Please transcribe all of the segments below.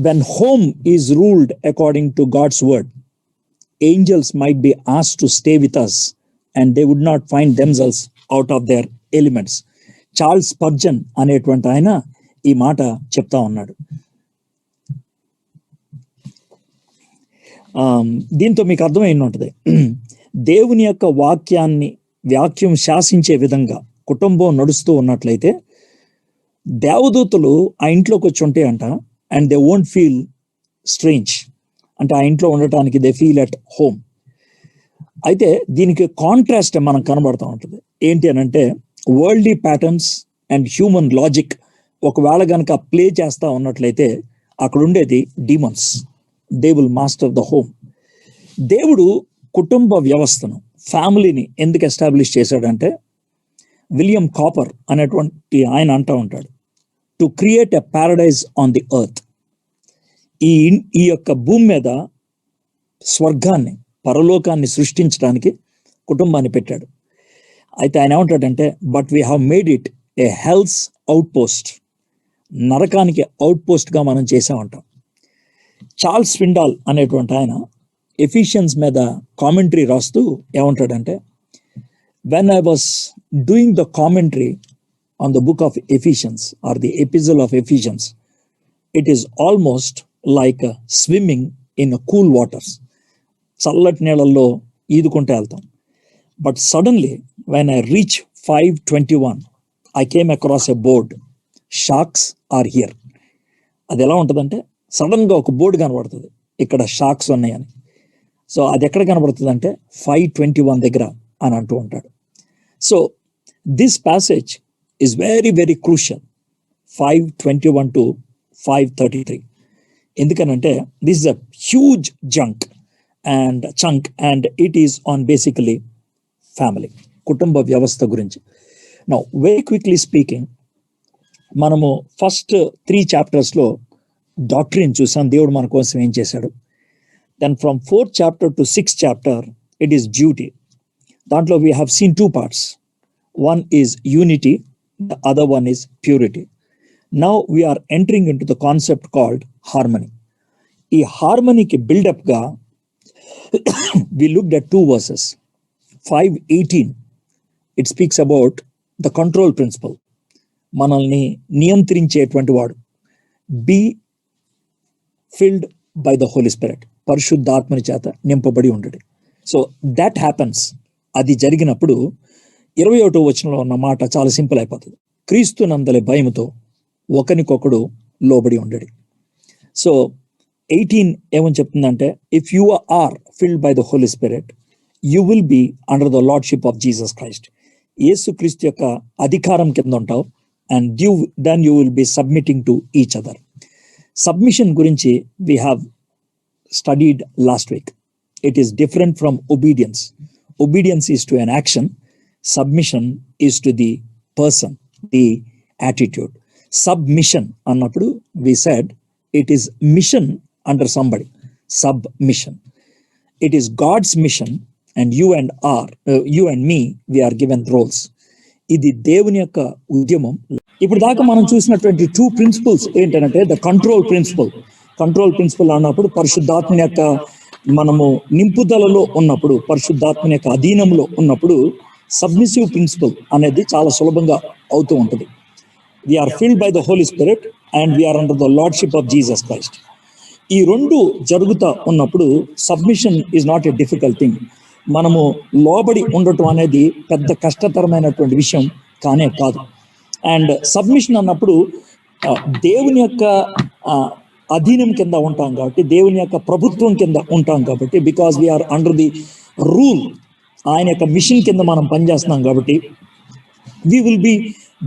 When home is ruled according to God's word, angels might be asked to stay with us and they would not find themselves out of their elements. Charles Spurgeon అనేటువంటి ఆయన ఈ మాట చెప్తా ఉన్నాడు. దీంతో మీకు అర్థమైంది ఉంటుంది, దేవుని యొక్క వాక్యం శాసించే విధంగా కుటుంబం నడుస్తూ ఉన్నట్లయితే దేవదూతలు ఆ ఇంట్లోకి వచ్చి ఉంటే అంట, and they won't feel strange, అంటే ఆ ఇంట్లో ఉండటానికి దే ఫీల్ అట్ హోమ్. అయితే దీనికి కాంట్రాస్ట్ మనకు కనబడుతూ ఉంటుంది. ఏంటి అని అంటే, worldly patterns and human logic ఒకవేళ కనుక ప్లే చేస్తూ ఉన్నట్లయితే అక్కడ ఉండేది demons. They will master the home. దేవుడు కుటుంబ వ్యవస్థను, ఫ్యామిలీని ఎందుకు ఎస్టాబ్లిష్ చేశాడంటే, విలియం కాపర్ అనేటువంటి ఆయన అంటూ ఉంటాడు, to create a Paradise on the earth. ఈ యొక్క భూమి మీద స్వర్గాన్ని, పరలోకాన్ని సృష్టించడానికి కుటుంబాన్ని పెట్టాడు. అయితే ఆయన ఏమంటాడంటే, but we have made it a hell's outpost. నరకానికి అవుట్ పోస్ట్గా మనం చేసామంటాం. చార్ల్స్ స్విండాల్ అనేటువంటి ఆయన ఎఫిషియన్స్ మీద కామెంటరీ రాస్తూ ఏమంటాడంటే, when I was doing the commentary on the book of Ephesians or the episode of Ephesians, it is almost like swimming in cool waters. చల్లటి నీళ్ళల్లో ఈదుకుంటూ వెళ్తాం. But suddenly when I reach 5:21 I came across a board, sharks are here. అది ఎలా ఉంటుందంటే, సడన్గా ఒక board కనబడుతుంది, ఇక్కడ షార్క్స్ ఉన్నాయని. సో అది ఎక్కడ కనబడుతుంది అంటే 5:21 దగ్గర అని అంటూ ఉంటాడు. So this passage is very very crucial, 5:21 to 5:33. ఎందుకనంటే this is a huge chunk and it is on basically family, కుటుంబ వ్యవస్థ గురించి. నౌ వెరీ క్విక్లీ స్పీకింగ్, మనము ఫస్ట్ 3 chapters డాక్ట్రిన్ చూసాం, దేవుడు మన కోసం ఏం చేశాడు. Then from 4th chapter to 6th chapter it is duty. దాంట్లో we have seen 2 parts. One is unity, the other one is purity. Now we are entering into the concept called harmony. ఈ హార్మనీకి బిల్డప్గా we looked at 2 verses. 5:18 it speaks about the control principle. మనల్ని నియంత్రించేటువంటి వాడు. Be filled by the Holy Spirit, పరిశుద్ధాత్మని చేత నింపబడి ఉండడు. So that happens. అది జరిగినప్పుడు 21వ వచనంలో ఉన్న మాట చాలా సింపుల్ అయిపోతుంది. క్రీస్తునందలి భయముతో ఒకనికొకడు లోబడి ఉండడు. సో 18 ఏమని చెప్తుందంటే, if you are filled by the Holy Spirit you will be under the lordship of Jesus Christ. యేసు క్రీస్తు యొక్క అధికారం కింద ఉంటావు, and then you will be submitting to each other. Submission గురించి we have studied last week. It is different from obedience. Obedience is to an action, submission is to the person, the attitude. Submission అన్నప్పుడు we said it is mission under somebody. Submission, it is God's mission and you and me we are given roles. ఇది దేవుని యొక్క ఉద్యమం. ఇప్పుడు దాకా మనం చూసినటువంటి 2 principles ఏంటంటే, ద కంట్రోల్ ప్రిన్సిపల్ అన్నప్పుడు పరిశుద్ధాత్మ యొక్క మనము నింపుదలలో ఉన్నప్పుడు, పరిశుద్ధాత్మ యొక్క అధీనంలో ఉన్నప్పుడు సబ్మిసివ్ ప్రిన్సిపల్ అనేది చాలా సులభంగా అవుతూ ఉంటుంది. We are filled by the Holy Spirit and we are under the lordship of Jesus Christ. ఈ 2 జరుగుతూ ఉన్నప్పుడు submission is not a difficult thing. మనము లోబడి ఉండటం అనేది పెద్ద కష్టతరమైనటువంటి విషయం కానే కాదు. అండ్ సబ్మిషన్ అన్నప్పుడు దేవుని యొక్క అధీనం కింద ఉంటాం కాబట్టి, దేవుని యొక్క ప్రభుత్వం కింద ఉంటాం కాబట్టి, because we are under the rule, ఆయన యొక్క మిషన్ కింద మనం పనిచేస్తున్నాం కాబట్టి, we will be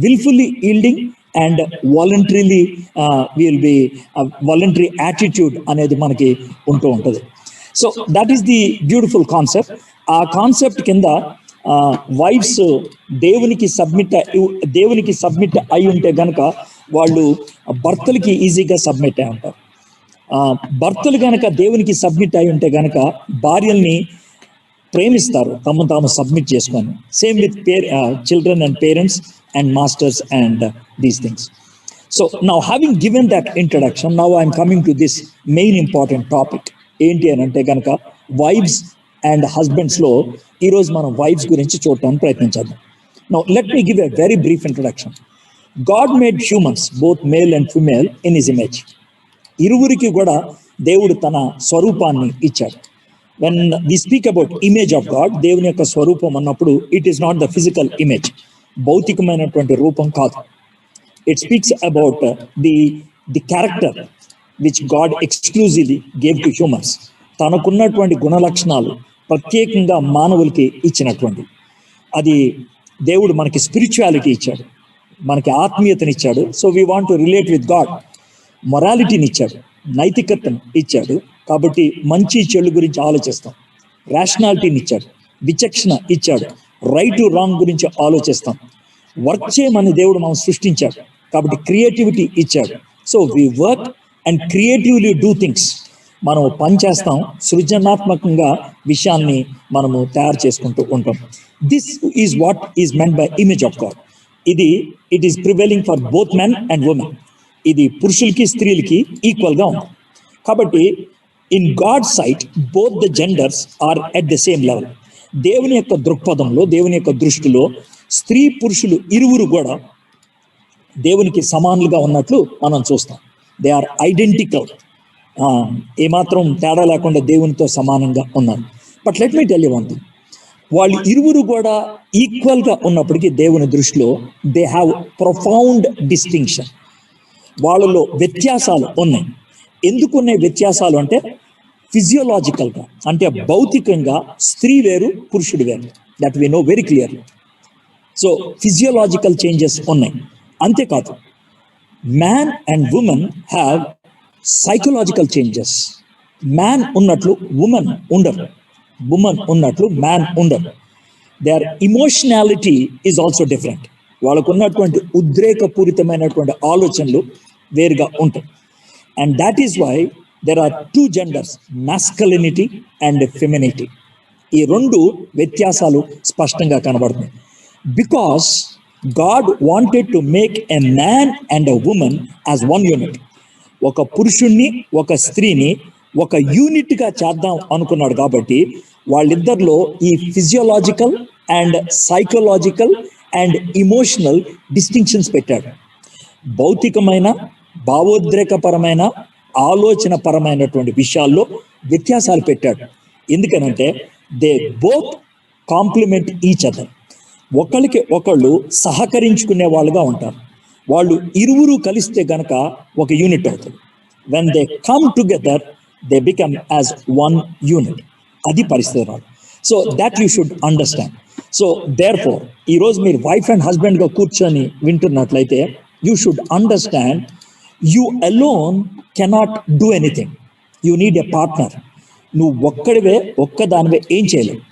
wilfully yielding and voluntarily voluntary attitude అనేది మనకి ఉంటూ ఉంటుంది. So that is the beautiful concept. ఆ కాన్సెప్ట్ కింద వైఫ్స్ దేవునికి సబ్మిట్ అయి ఉంటే గనక వాళ్ళు భర్తలకి ఈజీగా సబ్మిట్ అయి ఉంటారు. భర్తలు గనక దేవునికి సబ్మిట్ అయి ఉంటే గనక భార్యల్ని ప్రేమిస్తారు, తాము సబ్మిట్ చేసుకొని. Same with children and parents and masters and these things. So now, having given that introduction, now I'm coming to this main important topic. ఏంటి అని అంటే కనుక వైఫ్స్ అండ్ హస్బెండ్స్లో ఈరోజు మనం వైఫ్స్ గురించి చూడటానికి ప్రయత్నించాలి. Now let me give a very brief introduction. God made humans both male and female in his image. ఇరువురికి కూడా దేవుడు తన స్వరూపాన్ని ఇచ్చాడు. When we speak about image of God, దేవుని యొక్క స్వరూపం అన్నప్పుడు it is not the physical image, భౌతికమైనటువంటి రూపం కాదు. It speaks about the character which God exclusively gave to humans. తనకున్నటువంటి గుణలక్షణాలు ప్రత్యేకంగా మానవులకి ఇచ్చినటువంటి అది దేవుడు మనకి స్పిరిచువాలిటీ ఇచ్చాడు, మనకి ఆత్మీయతనిచ్చాడు. So we want to relate with God. మొరాలిటీని ఇచ్చాడు, నైతికతను ఇచ్చాడు. కాబట్టి మంచి చెడు గురించి ఆలోచిస్తాం. రేషనాలిటీని ఇచ్చాడు, విచక్షణ ఇచ్చాడు, రైట్ టు రాంగ్ గురించి ఆలోచిస్తాం. వర్క్ చేయమని దేవుడు మనం సృష్టించాడు కాబట్టి క్రియేటివిటీ ఇచ్చాడు. So we work and creatively do things. మనం పని చేస్తాం, సృజనాత్మకంగా విషయాన్ని మనము తయారు చేసుకుంటూ ఉంటాం. This is what is meant by image of God. It is prevailing for both men and women. ఇది పురుషులకి స్త్రీలకి ఈక్వల్గా ఉంది. కాబట్టి in God sight both the genders are at the same level. దేవుని యొక్క దృక్పథంలో, దేవుని యొక్క దృష్టిలో స్త్రీ పురుషులు ఇరువురు కూడా దేవునికి సమానులుగా ఉన్నట్లు మనం చూస్తాం. దే ఆర్ ఐడెంటికల్, ఏమాత్రం తేడా లేకుండా దేవునితో సమానంగా ఉన్నారు. But let me tell you one thing, వాళ్ళు ఇరువురు కూడా ఈక్వల్గా ఉన్నప్పటికీ దేవుని దృష్టిలో దే హ్యావ్ ప్రొఫౌండ్ డిస్టింక్షన్. వాళ్ళలో వ్యత్యాసాలు ఉన్నాయి. ఎందుకున్నాయి వ్యత్యాసాలు అంటే ఫిజియోలాజికల్గా, అంటే భౌతికంగా స్త్రీ వేరు పురుషుడు వేరు. That we know very clearly. So physiological changes ఉన్నాయి. అంతేకాదు, man and women have psychological changes. Man ఉన్నట్లు ఉమెన్ ఉండరు, ఉమెన్ ఉన్నట్లు మ్యాన్ ఉండరు. They are emotionality is also different. వాళ్ళకు ఉన్నటువంటి ఉద్రేకపూరితమైనటువంటి ఆలోచనలు వేరుగా ఉంటాయి. And that is why there are two genders, masculinity and femininity. ఈ రెండు వ్యత్యాసాలు స్పష్టంగా కనబడుతున్నాయి. Because God wanted to make a man and a woman as one unit. ఒక పురుషుణ్ణి ఒక స్త్రీని ఒక యూనిట్గా చేద్దాం అనుకున్నాడు. కాబట్టి వాళ్ళిద్దరిలో ఈ physiological and psychological and emotional distinctions పెట్టాడు. భౌతికమైన, భావోద్రేకపరమైన, ఆలోచన పరమైనటువంటి విషయాల్లో వ్యత్యాసాలు పెట్టాడు. ఎందుకనంటే they both complement each other. ఒకళ్ళకి ఒకళ్ళు సహకరించుకునే వాళ్ళుగా ఉంటారు. వాళ్ళు ఇరువురు కలిస్తే గనక ఒక యూనిట్ అవుతుంది. When they come together they become as one unit. అది పరిస్థితి రాదు. So that you should understand. So therefore ఈరోజు మీరు వైఫ్ అండ్ హస్బెండ్గా కూర్చొని వింటున్నట్లయితే you should understand you alone cannot do anything. You need a partner. నువ్వు ఒక్కదానివే ఏం చేయలేవు.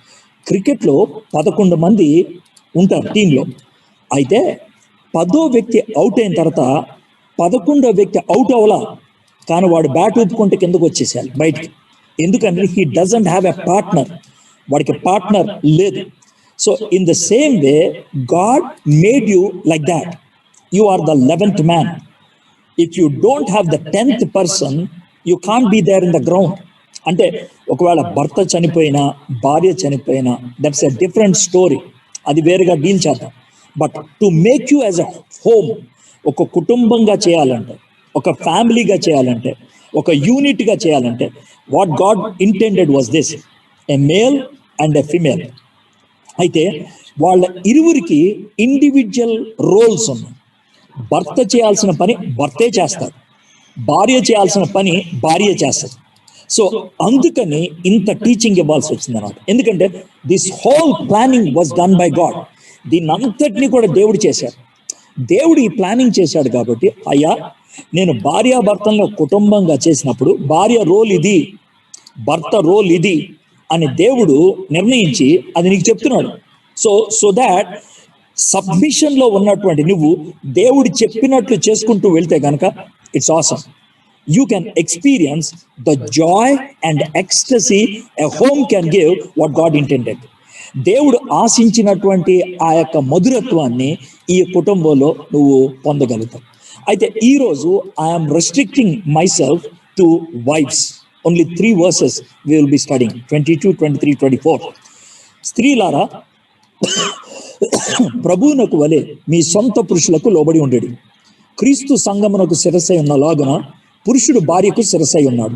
క్రికెట్లో 11 మంది ఉంటారు టీంలో. అయితే 10వ వ్యక్తి అవుట్ అయిన తర్వాత 11వ వ్యక్తి అవుట్ అవ్వలా, కానీ వాడు బ్యాట్ ఊపుకుంటే కిందకు వచ్చేసాడు బయటికి. ఎందుకంటే he doesn't have a partner. వాడికి పార్ట్నర్ లేదు. So in the same way God made you like that. You are the 11th man. If you don't have the 10th person you can't be there in the ground. అంటే ఒకవేళ భర్త చనిపోయినా, భార్య చనిపోయినా, that's a different story. అది వేరుగా deal చేద్దాం. But to make you as a home, ఒక కుటుంబంగా చేయాలంటే, ఒక ఫ్యామిలీగా చేయాలంటే, ఒక యూనిట్గా చేయాలంటే what God intended was this, a male and a female. అయితే వాళ్ళ ఇరువురికి ఇండివిజువల్ రోల్స్ ఉన్నాయి. భర్త చేయాల్సిన పని భర్తే చేస్తారు, భార్య చేయాల్సిన పని భార్య చేస్తారు. సో అందుకని ఇంత టీచింగ్ ఇవ్వాల్సి వచ్చింది అన్నమాట. ఎందుకంటే this whole planning was done by God. దీన్ని అంతటినీ కూడా దేవుడు చేశాడు. దేవుడు ఈ ప్లానింగ్ చేశాడు. కాబట్టి అయ్యా, నేను భార్యాభర్తలను కుటుంబంగా చేసినప్పుడు భార్య రోల్ ఇది, భర్త రోల్ ఇది అని దేవుడు నిర్ణయించి అది నీకు చెప్తున్నాడు. సో దాట్ సబ్మిషన్లో ఉన్నటువంటి నువ్వు దేవుడు చెప్పినట్లు చేసుకుంటూ వెళ్తే కనుక it's awesome. You can experience the joy and ecstasy a home can give what God intended. దేవుడు ఆశించినటువంటి ఆ యొక్క మధురత్వాన్ని ఈ కుటుంబంలో నువ్వు పొందగలుగుతావు. అయితే ఈరోజు I'm restricting myself to wives. Only 3 verses we will be studying, 22, 23, 24. స్త్రీలారా, ప్రభువునకు వలె మీ సొంత పురుషులకు లోబడి ఉండేది. క్రీస్తు సంఘమునకు శిరస్సై ఉన్నలాగున పురుషుడు భార్యకు శిరస్సై ఉన్నాడు.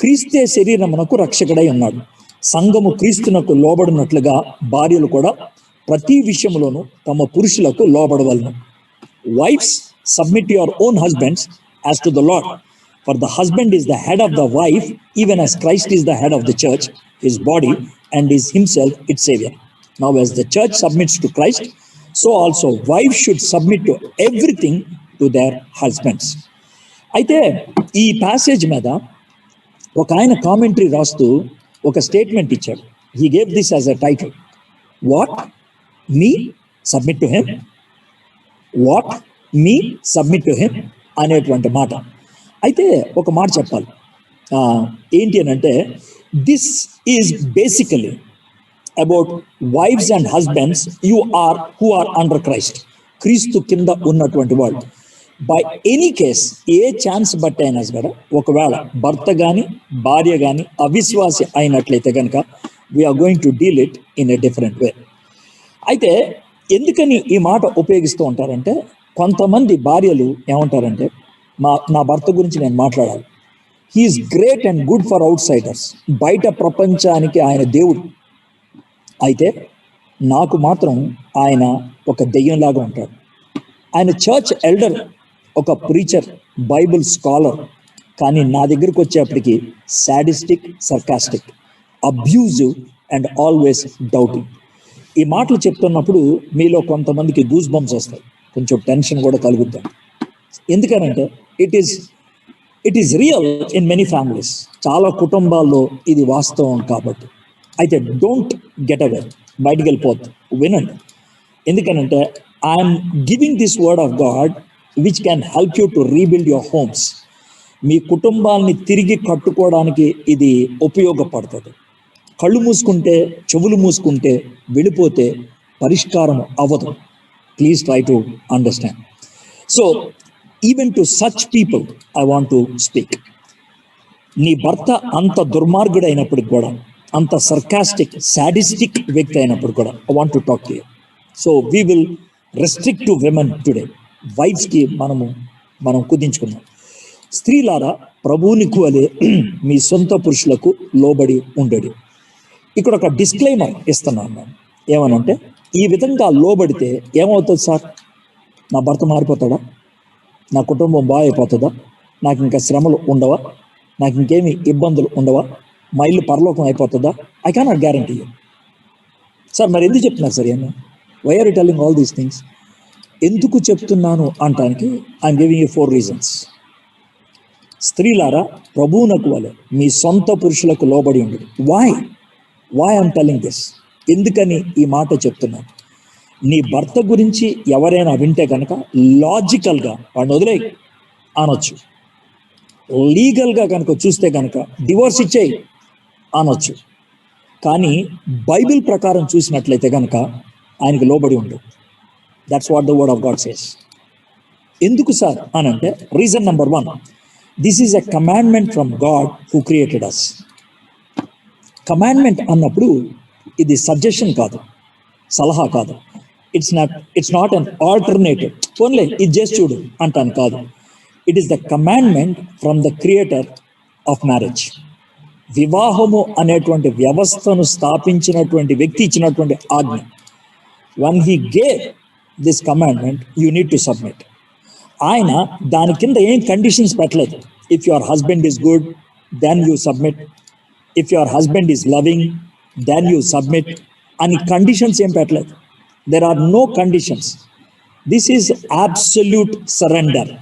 క్రీస్తే శరీరమునకు రక్షకుడై ఉన్నాడు. సంఘము క్రీస్తునకు లోబడినట్లుగా భార్యలు కూడా ప్రతి విషయంలోనూ తమ పురుషులకు లోబడవలను. Wives, submit your own husbands as to the Lord. For the husband is the head of the wife, even as Christ is the head of the church, his body, and is himself its savior. Now as the church submits to Christ, so also wives should submit to everything to their husbands. అయితే ఈ passage మీద ఒక ఆయన commentary రాస్తూ ఒక statement ఇచ్చాడు. He gave this as a title, what me submit to him, what me submit to him అనేటువంటి మాట. అయితే ఒక మాట చెప్పాలి, ఏంటి అని అంటే, this is basically about wives and husbands who are under Christ. క్రీస్తు కింద ఉన్నటువంటి వాళ్ళు బై ఎనీ కేస్, ఏ ఛాన్స్ బట్టి అయినా సరే, ఒకవేళ భర్త కానీ భార్య కానీ అవిశ్వాసి అయినట్లయితే కనుక we are going to deal it in a different way. అయితే ఎందుకని ఈ మాట ఉపయోగిస్తూ ఉంటారంటే, కొంతమంది భార్యలు ఏమంటారంటే, నా భర్త గురించి నేను మాట్లాడాలి, he's great and good for outsiders, బయట ప్రపంచానికి ఆయన దేవుడు, అయితే నాకు మాత్రం ఆయన ఒక దెయ్యంలాగా ఉంటాడు. ఆయన చర్చ్ ఎల్డర్, ఒక ప్రీచర్, బైబుల్ స్కాలర్, కానీ నా దగ్గరికి వచ్చేప్పటికి sadistic, sarcastic, abusive and always doubting. ఈ మాటలు చెప్తున్నప్పుడు మీలో కొంతమందికి గూస్ బంప్స్ వస్తాయి, కొంచెం టెన్షన్ కూడా కలుగుతాం. ఎందుకనంటే it is real in many families. చాలా కుటుంబాల్లో ఇది వాస్తవం కాబట్టి. అయితే డోంట్ గెట్ అవే, బయటికి వెళ్ళిపోద్దు, వినండి. ఎందుకనంటే I'm giving this word of God which can help you to rebuild your homes. మీ కుటుంబాన్ని తిరిగి కట్టుకోవడానికి ఇది ఉపయోగపడుతుంది. కళ్ళు మూసుకుంటే, చెవులు మూసుకుంటే, వెళ్ళిపోతే పరిష్కారం అవ్వదు. Please try to understand. So even to such people I want to speak. నీ భర్త అంత దుర్మార్గుడు అయినప్పటికి కూడా, అంత సర్కాస్టిక్, సాడిస్టిక్ వ్యక్తి అయినప్పుడు కూడా I want to talk to you. So we will restrict to women today. వైఫ్స్కి మనం కుదించుకున్నాం. స్త్రీలారా, ప్రభువునికి వలె మీ సొంత పురుషులకు లోబడి ఉండడు. ఇక్కడ ఒక డిస్క్లైమర్ ఇస్తున్నాను నేను. ఏమనంటే, ఈ విధంగా లోబడితే ఏమవుతుంది సార్? నా భర్త మారిపోతాడా? నా కుటుంబం బాగా అయిపోతుందా? నాకు ఇంకా శ్రమలు ఉండవా? నాకు ఇంకేమి ఇబ్బందులు ఉండవా? మా ఇల్లు పరలోకం అయిపోతుందా? I cannot guarantee you. Sir మరి ఎందుకు చెప్తున్నారు సార్? ఏమో, why are you telling all these things? ఎందుకు చెప్తున్నాను అంటానికి ఐఎమ్ గివింగ్ యూ 4 reasons. స్త్రీలారా, ప్రభువునకు వలె మీ సొంత పురుషులకు లోబడి ఉండదు. Why I'm telling this? ఎందుకని ఈ మాట చెప్తున్నాను? నీ భర్త గురించి ఎవరైనా వింటే కనుక లాజికల్గా వాడిని వదిలే అనొచ్చు, లీగల్గా కనుక చూస్తే కనుక డివోర్స్ ఇచ్చేయి అనొచ్చు. కానీ బైబిల్ ప్రకారం చూసినట్లయితే కనుక ఆయనకి లోబడి ఉండదు. That's what the word of God says. ఎందుకు సార్ అని అంటే, reason number 1, this is a commandment from God who created us. Commandment అన్నప్పుడు ఇది సజెషన్ కాదు, సలహా కాదు. ఇట్స్ నాట్ అన్ ఆల్టర్నేటివ్, పోన్లే ఇది చేసి చూడు అంటాను కాదు. It is the commandment from the creator of marriage. వివాహము అనేటువంటి వ్యవస్థను స్థాపించినటువంటి వ్యక్తి ఇచ్చినటువంటి ఆజ్ఞ. when he gave this commandment, you need to submit. ఆయన దాని కింద ఏం కండిషన్స్ పెట్టలేదు. If your husband is good, then you submit. If your husband is loving, then you submit అని కండిషన్స్ ఏం పెట్టలేదు. There are no conditions. This is absolute surrender.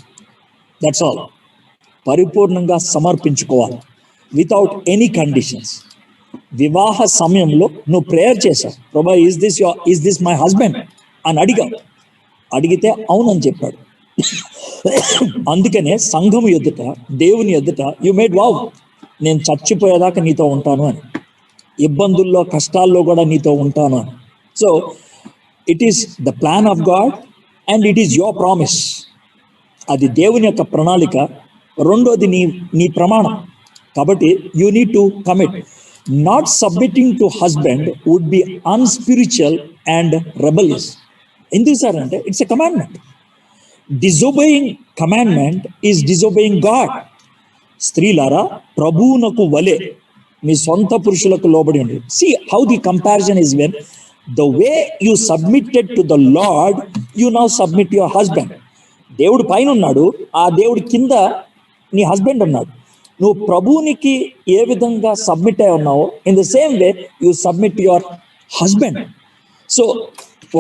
That's all. పరిపూర్ణంగా సమర్పించుకోవాలి వితౌట్ ఎనీ కండిషన్స్. వివాహ సమయంలో నువ్వు prayer చేశావు, ప్రభా ఈజ్ దిస్ మై హస్బెండ్ అని అడిగితే అవునని చెప్పాడు. అందుకనే సంఘము ఎదుట, దేవుని ఎదుట యు మేడ్ వావ్, నేను చచ్చిపోయేదాకా నీతో ఉంటాను అని, ఇబ్బందుల్లో కష్టాల్లో కూడా నీతో ఉంటాను అని. So it is the plan of God and it is your promise. అది దేవుని యొక్క ప్రణాళిక. రెండోది నీ ప్రమాణం. కాబట్టి you need to commit. Not submitting to husband would be unspiritual and rebellious. ఎందుకు సార్ అంటే it's a commandment. Disobeying commandment is disobeying God. స్త్రీలారా ప్రభువునకు వలె మీ సొంత పురుషులకు లోబడి ఉండి. See how the comparison is when the way you submitted to the Lord you now submit your husband. దేవుడు పైన ఉన్నాడు, ఆ దేవుడి కింద నీ హస్బెండ్ ఉన్నాడు. నువ్వు ప్రభువునికి ఏ విధంగా సబ్మిట్ అయి ఉన్నావో in the same way you submit your husband. So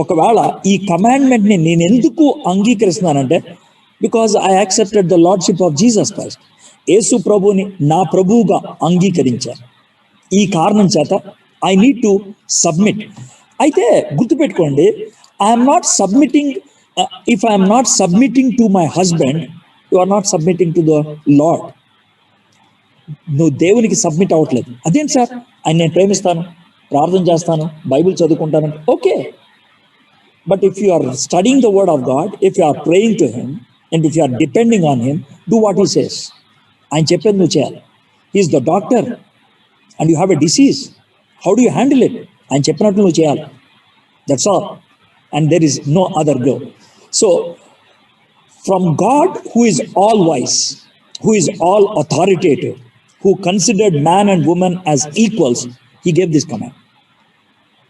ఒకవేళ ఈ కమాండ్మెంట్ని నేను ఎందుకు అంగీకరిస్తున్నానంటే because I accepted the lordship of Jesus Christ. యేసు ప్రభువుని నా ప్రభువుగా అంగీకరించాను. ఈ కారణం చేత ఐ నీడ్ టు సబ్మిట్. అయితే గుర్తుపెట్టుకోండి, I'm not submitting. If I'm not submitting to my husband, you are not submitting to the Lord. నువ్వు దేవునికి సబ్మిట్ అవ్వట్లేదు. అదేంటి సార్, ఆయన నేను ప్రేమిస్తాను, ప్రార్థన చేస్తాను, బైబిల్ చదువుకుంటాను, okay. But if you are studying the word of God, if you are praying to him and if you are depending on him, do what he says. ఆయన చెప్పేది నువ్వు చేయాలి. He is the doctor and you have a disease. How do you handle it? ఆయన చెప్పినట్లు నువ్వు చేయాలి. That's all. And there is no other go. So from God who is all wise, who is all authoritative, who considered man and woman as equals, he gave this command.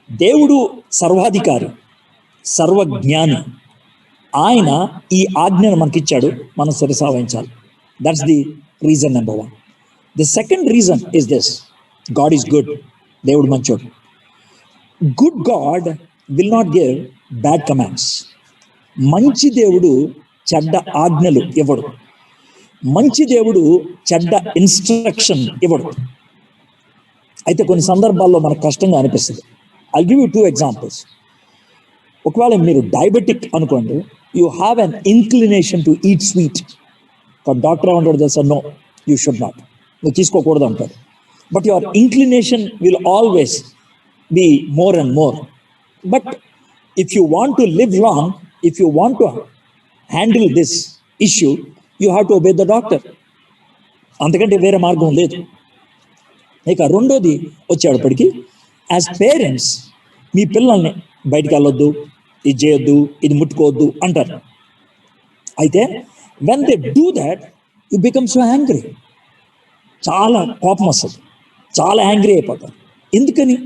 దేవుడు సర్వాధికారి, సర్వజ్ఞాని. ఆయన ఈ ఆజ్ఞను మనకిచ్చాడు, మనం శిరసావహించాలి. That's the reason number 1. The second reason is this: God is good. దేవుడు మంచోడు. Good God will not give bad commands. మంచి దేవుడు చెడ్డ ఆజ్ఞలు ఇవ్వడు. మంచి దేవుడు చెడ్డ ఇన్స్ట్రక్షన్ ఇవ్వడు. అయితే కొన్ని సందర్భాల్లో మనకు కష్టంగా అనిపిస్తుంది. I give you 2 examples. ఒకవేళ మీరు డయాబెటిక్ అనుకోండి, you have an inclination to eat sweet. Doctor ఏమంటాడు తెలుసా? నో, యూ షుడ్ నాట్, నువ్వు తీసుకోకూడదు అంటాడు. But your inclination will always be more and more. But if you want to live long, if you want to handle this issue, you have to obey the doctor. అంతకంటే వేరే మార్గం లేదు. ఇక రెండోది వచ్చేటప్పటికి, యాజ్ పేరెంట్స్ మీ పిల్లల్ని బయటికి వెళ్ళొద్దు, ఇది చేయొద్దు, ఇది ముట్టుకోవద్దు అంటారు. అయితే when they do that, you become so angry. చాలా కోపం వస్తుంది, చాలా యాంగ్రీ అయిపోతారు. ఎందుకని?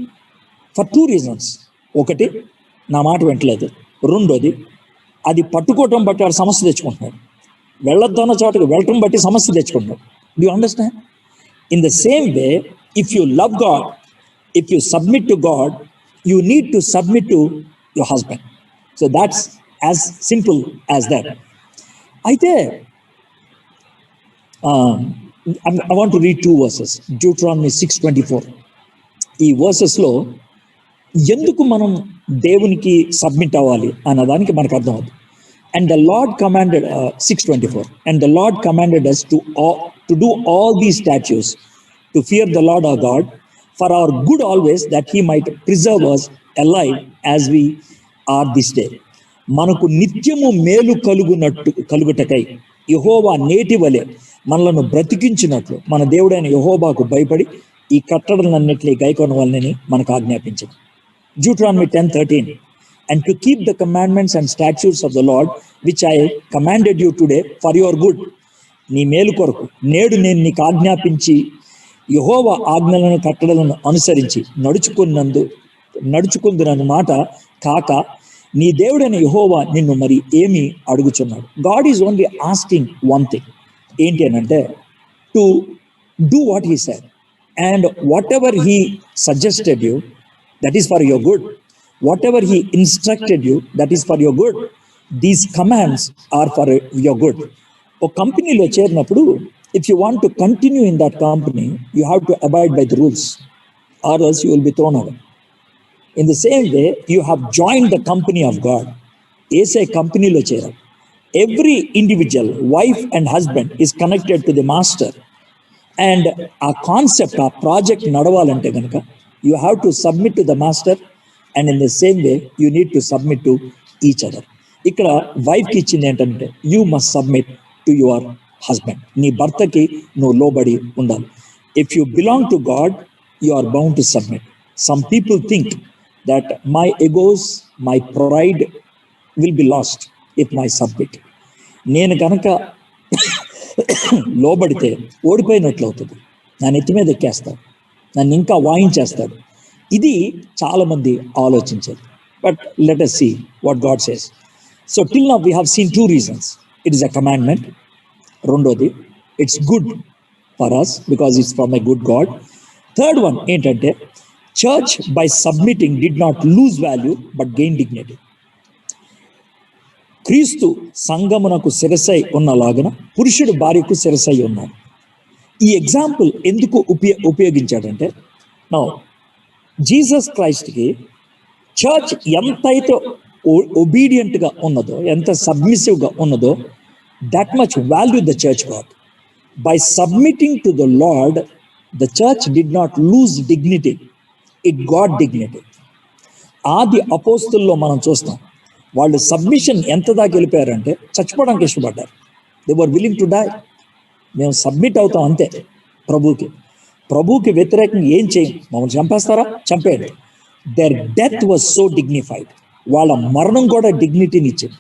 For 2 reasons. ఒకటి, నా మాట వింటలేదు. రెండోది, అది పట్టుకోవటం బట్టి వాడు సమస్య తెచ్చుకుంటున్నాడు. వెళ్ళొద్దన్న చోటకి వెళ్ళటం బట్టి సమస్య తెచ్చుకుంటాడు. Do you understand? In the same way, if you love God, if you submit to God, you need to submit to your husband. So that's as simple as that. అయితే I want to read 2 verses. Deuteronomy 6:24. ఈ వర్సెస్లో ఎందుకు మనం దేవునికి submit అవ్వాలి అన్నదానికి మనకు అర్థం అవుతుంది. And the Lord commanded, 6:24, and the Lord commanded us to do all these statutes, to fear the Lord our God, for our good always, that he might preserve us alive as we are this day. మనకు నిత్యము మేలు కలుగుటకై యెహోవా నేటి వలె మనలను బ్రతికించినట్లు మన దేవుడైన యెహోవాకు భయపడి ఈ కట్టడలన్నిటినీ గైకొనవాలని మనకు ఆజ్ఞాపించింది. Deuteronomy 10:13. And to keep the commandments and statutes of the Lord, which I commanded you today for your good. నీ మేలు కొరకు నేడు నేను నీకు ఆజ్ఞాపించి యెహోవా ఆజ్ఞలను కట్టడలను అనుసరించి నడుచుకుందునన్న మాట కాక నీ దేవుడైన యెహోవా నిన్ను మరి ఏమి అడుగుచున్నాడు? God is only asking one thing. ఏంటి అని అంటే, to do what he said, and whatever he suggested you, that is for your good. Whatever he instructed you, that is for your good. These commands are for your good. ఒక కంపెనీలో చేరినప్పుడు, if you want to continue in that company, you have to abide by the rules, or else you will be thrown away. In the same way, you have joined the company of God. ఏసే కంపెనీలో చేరారు. Every individual, wife and husband, is connected to the master. And ఆ concept, ఆ project నడవాలంటే కనుక, you have to submit to the master. And in the same way, you need to submit to each other. ఇక్కడ వైఫ్కి ఇచ్చింది ఏంటంటే, you must submit to your husband. నీ భర్తకి నువ్వు లోబడి ఉండాలి. If you belong to God, you are bound to submit. Some people think that my egos, my pride will be lost if my submit. నేను కనుక లోబడితే ఓడిపోయినట్లు అవుతుంది, నా నెత్తి మీద ఎక్కేస్తాడు, నన్ను ఇంకా వాయించేస్తాడు. ఇది చాలా మంది ఆలోచించేది. But let us see what God says. So till now we have seen two reasons. It is a commandment. రెండోది, it's good for us because it's from a good God. Third one ఏంటంటే, church by submitting did not lose value but gain dignity. క్రీస్తు సంఘమునకు శిరసై ఉన్నలాగున పురుషుడు భార్యకు శిరసై ఉన్నాడు. ఈ example ఎందుకు ఉపయోగించాడంటే, now Jesus క్రైస్ట్కి church ఎంతైతే ఒబీడియంట్గా ఉన్నదో, ఎంత సబ్మిసివ్గా ఉన్నదో, that much value the church got. By submitting to the lord, the church did not lose dignity, it got dignity. ఆది అపోస్తుల్లో మనం చూస్తాం, వాళ్ళు సబ్మిషన్ ఎంత దాకా వెళ్ళిపోయారంటే చచ్చిపోవడానికి ఇష్టపడ్డారు. They were willing to die. మేము సబ్మిట్ అవుతాం అంతే ప్రభువుకి వ్యతిరేకంగా ఏం చేయం, మమ్మల్ని చంపేస్తారా, చంపేయండి. Their death was so dignified. వాళ్ళ మరణం కూడా డిగ్నిటీని ఇచ్చింది.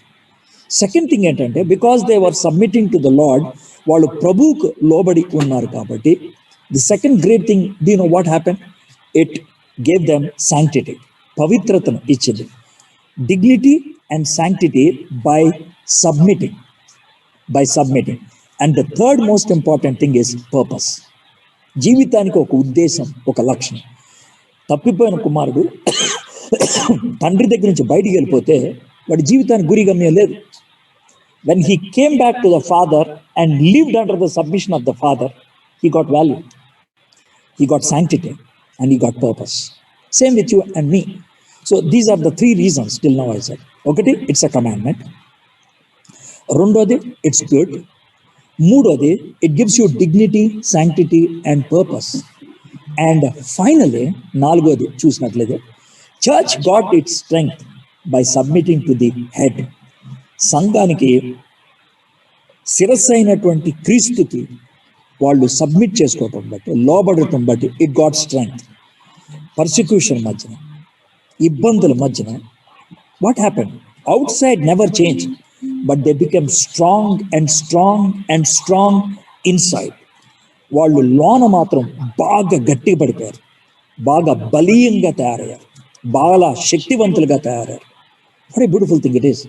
సెకండ్ థింగ్ ఏంటంటే, because they were submitting to the Lord, వాళ్ళు ప్రభువుకు లోబడి ఉన్నారు కాబట్టి, the second great thing, do you know what happen? It gave them sanctity, పవిత్రతను ఇచ్చింది. Dignity and sanctity by submitting. And the third most important thing is purpose. జీవితానికి ఒక ఉద్దేశం, ఒక లక్ష్యం. తప్పిపోయిన కుమారుడు తండ్రి దగ్గర నుంచి బయటికి వెళ్ళిపోతే వాడి జీవితానికి గురి గమ్యం లేదు. When he came back to the Father and lived under the submission of the Father, he got value, he got sanctity and he got purpose. Same with you and me. So these are the three reasons till now I said. ఒకటి, it's a commandment. రెండోది, it's good. మూడోది, it gives you dignity, sanctity and purpose. And finally, నాలుగోది చూసినట్లయితే, church got its strength by submitting to the head. సంఘానికి శిరస్సు అయినటువంటి క్రీస్తుకి వాళ్ళు సబ్మిట్ చేసుకోవటం బట్టి, లోబడటం బట్టి, ఇట్ గాట్ స్ట్రెంగ్త్. పర్సిక్యూషన్ మధ్యన, ఇబ్బందుల మధ్యన, what happen? Out side never change, but they become strong and strong and strong inside. వాళ్ళు లోన మాత్రం బాగా గట్టిగా పడిపోయారు, బాగా బలీయంగా తయారయ్యారు, బాగా శక్తివంతులుగా తయారయ్యారు. What a beautiful thing it is.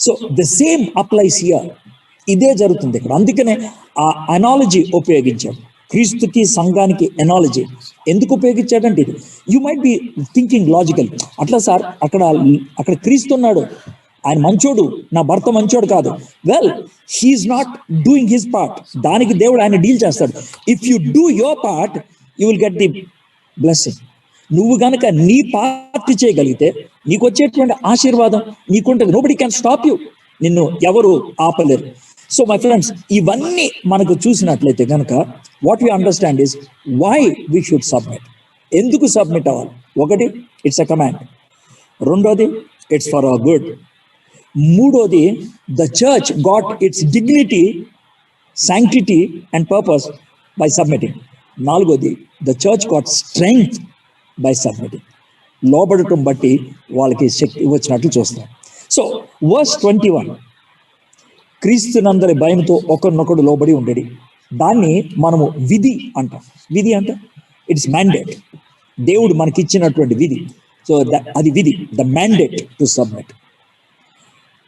So the same applies here. ఇదే జరుగుతుంది ఇక్కడ. అందుకనే ఆ అనాలజీ ఉపయోగించాడు. క్రీస్తుకి సంఘానికి ఎనాలజీ ఎందుకు ఉపయోగించాడంటే, ఇది you might be thinking logical, అట్లా సార్ అక్కడ క్రీస్తు ఉన్నాడు, ఆయన మంచోడు, నా భర్త మంచోడు కాదు. Well, he's not doing his part. దానికి దేవుడు ఆయన డీల్ చేస్తాడు. If you do your part, you will get the blessing. నువ్వు గనక నీ పార్ట్ చేయగలిగితే నీకు వచ్చేటువంటి ఆశీర్వాదం నీకుంటుంది. Nobody can stop you. నిన్ను ఎవరు ఆపలేరు. సో మై ఫ్రెండ్స్, ఇవన్నీ మనకు చూసినట్లయితే కనుక what we understand is why we should submit. ఎందుకు సబ్మిట్ అవ్వాలి? ఒకటి, ఇట్స్ అ కమాండ్. రెండోది, ఇట్స్ ఫర్ అవర్ గుడ్. మూడోది, the church got its dignity, sanctity and purpose by submitting. నాలుగోది, the church got strength by submitting. లోబడటం బట్టి వాళ్ళకి శక్తి వచ్చినట్లు చూస్తాం. సో వర్స్ 21, క్రీస్తునందరి భయంతో ఒకరినొకడు లోబడి ఉండేది. దాన్ని మనము విధి అంటాం. విధి అంటే ఇట్స్ మ్యాండేట్. దేవుడు మనకిచ్చినటువంటి విధి. సో అది విధి, ద మ్యాండేట్ టు సబ్మిట్.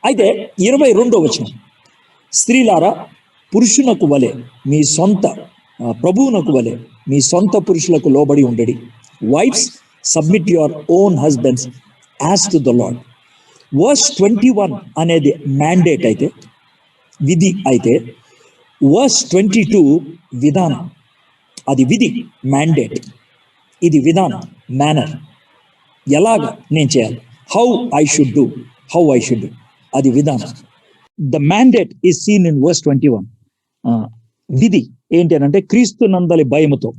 అయితే 22వ వచనం, స్త్రీలారా పురుషునకు వలె మీ సొంత ప్రభువునకు వలె మీ సొంత పురుషులకు లోబడి ఉండేది. Wives, submit your own husbands as to the Lord. Verse 21 అనేది మ్యాండేట్ అయితే, విధి అయితే, వర్స్ 22 విధానం. అది విధి, మ్యాండేట్. ఇది విధానం, మేనర్. ఎలాగా నేను చేయాలి, హౌ ఐ షుడ్ డూ, అది విధానం. The mandate is seen in verse 21. విధి ఏంటి అని అంటే, క్రీస్తు నందలి భయముతో,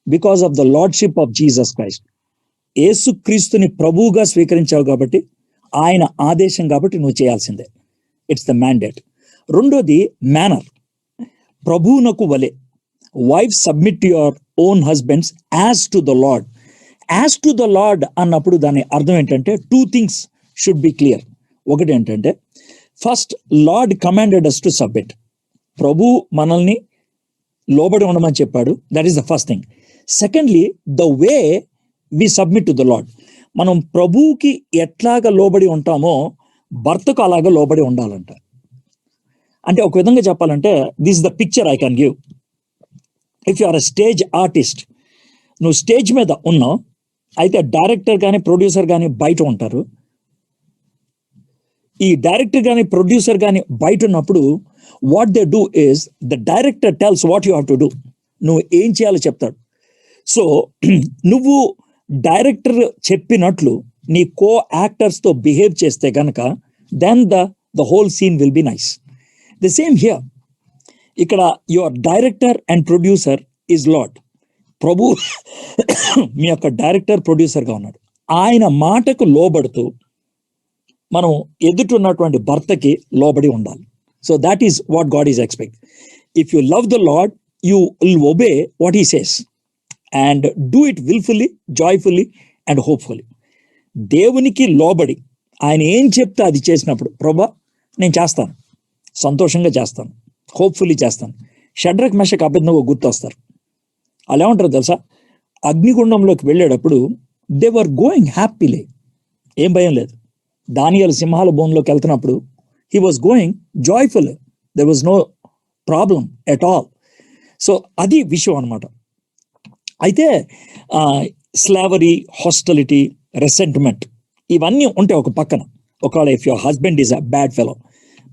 because of the lordship of Jesus Christ. యేసు క్రీస్తుని ప్రభువుగా స్వీకరించావు కాబట్టి, ఆయన ఆదేశం కాబట్టి నువ్వు చేయాల్సిందే. It's the mandate. రెండోది మేనర్. ప్రభువునకు వలె wife submit to your own husbands as to the Lord. As to the Lord అన్నప్పుడు దాని అర్థం ఏంటంటే 2 things షుడ్ బి క్లియర్. ఒకటి ఏంటంటే first, Lord commanded us to submit. ప్రభు మనల్ని లోబడి ఉండమని చెప్పాడు. That is the first thing. Secondly, the way we submit to the Lord. మనం ప్రభువుకి ఎట్లాగా లోబడి ఉంటామో భర్తకు అలాగా లోబడి ఉండాలంట. అంటే ఒక విధంగా చెప్పాలంటే this the picture I can give. If you are a stage artist, నువ్వు స్టేజ్ మీద ఉన్నావు, అయితే డైరెక్టర్ కానీ ప్రొడ్యూసర్ కానీ బయట ఉంటారు. ఈ డైరెక్టర్ కానీ ప్రొడ్యూసర్ కానీ బయట ఉన్నప్పుడు what they do is the director tells what you have to do. నువ్వు ఏం చేయాలో చెప్తాడు. సో నువ్వు డైరెక్టర్ చెప్పినట్లు నీ కో యాక్టర్స్తో బిహేవ్ చేస్తే కనుక then the whole scene will be nice. The same here. ఇక్కడ your director and producer is Lord. ప్రభు మీ యొక్క డైరెక్టర్ ప్రొడ్యూసర్గా ఉన్నాడు. ఆయన మాటకు లోబడుతూ మనం ఎదుటిన్నటువంటి భర్తకి లోబడి ఉండాలి. So that is what God is expect. If you love the Lord, you will obey what he says and do it wilfully, joyfully and hopefully. దేవునికి లోబడి ఆయన ఏం చెప్తే అది చేసినప్పుడు, ప్రభా నేను చేస్తాను, సంతోషంగా చేస్తాను, హోప్ఫుల్లీ చేస్తాను. షడ్రక్ మెషక్ అబేద్నెగో గుర్తొస్తారు. అలా ఏమంటారు తెలుసా? అగ్నిగుండంలోకి వెళ్ళేటప్పుడు దే వర్ గోయింగ్ హ్యాపీలీ, ఏం భయం లేదు. దానియేలు సింహాల బోన్లోకి వెళ్తున్నప్పుడు he was going joyful, there was no problem at all. సో అది విషయం అనమాట. అయితే స్లావరీ, హాస్టిలిటీ, రెసెంట్మెంట్ ఇవన్నీ ఉంటాయి ఒక పక్కన. ఒకవేళ if your husband is a bad fellow.